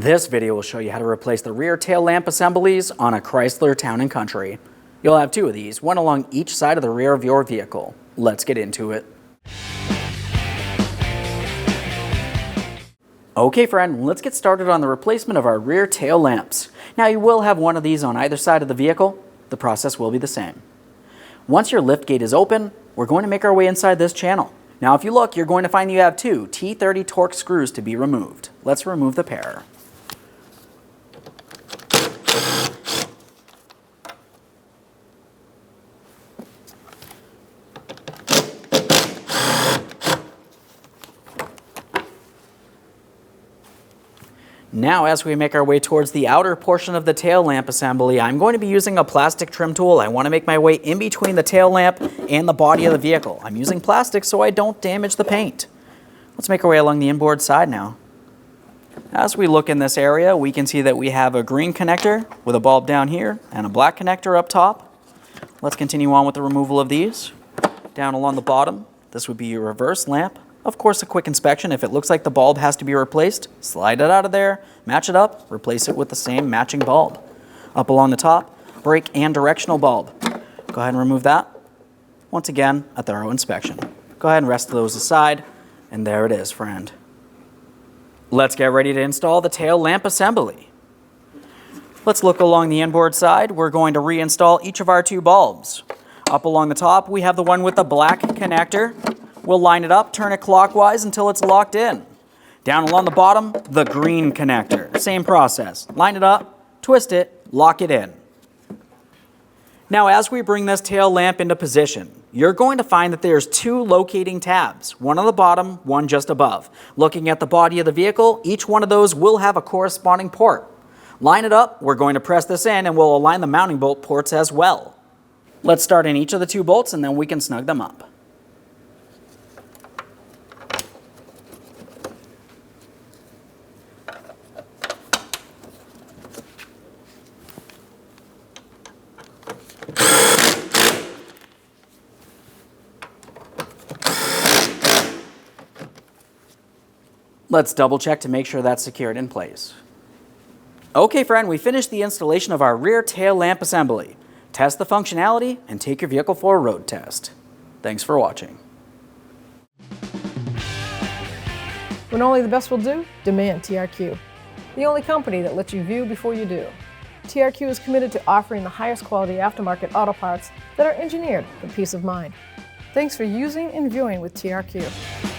This video will show you how to replace the rear tail lamp assemblies on a Chrysler Town Country. You'll have two of these, one along each side of the rear of your vehicle. Let's get into it. Okay friend, let's get started on the replacement of our rear tail lamps. Now you will have one of these on either side of the vehicle. The process will be the same. Once your lift gate is open, we're going to make our way inside this channel. Now if you look, you're going to find you have two T30 Torx screws to be removed. Let's remove the pair. Now as we make our way towards the outer portion of the tail lamp assembly, I'm going to be using a plastic trim tool. I want to make my way in between the tail lamp and the body of the vehicle. I'm using plastic so I don't damage the paint. Let's make our way along the inboard side now. As we look in this area, we can see that we have a green connector with a bulb down here and a black connector up top. Let's continue on with the removal of these. Down along the bottom, this would be your reverse lamp. Of course, a quick inspection. If it looks like the bulb has to be replaced, slide it out of there, match it up, replace it with the same matching bulb. Up along the top, brake and directional bulb. Go ahead and remove that. Once again, a thorough inspection. Go ahead and rest those aside, and there it is, friend. Let's get ready to install the tail lamp assembly. Let's look along the inboard side. We're going to reinstall each of our two bulbs. Up along the top, we have the one with the black connector. We'll line it up, turn it clockwise until it's locked in. Down along the bottom, the green connector. Same process. Line it up, twist it, lock it in. Now as we bring this tail lamp into position, you're going to find that there's two locating tabs, one on the bottom, one just above. Looking at the body of the vehicle, each one of those will have a corresponding port. Line it up, we're going to press this in and we'll align the mounting bolt ports as well. Let's start in each of the two bolts and then we can snug them up. Let's double check to make sure that's secured in place. Okay friend, we finished the installation of our rear tail lamp assembly. Test the functionality and take your vehicle for a road test. Thanks for watching. When only the best will do, demand TRQ. The only company that lets you view before you do. TRQ is committed to offering the highest quality aftermarket auto parts that are engineered for peace of mind. Thanks for using and viewing with TRQ.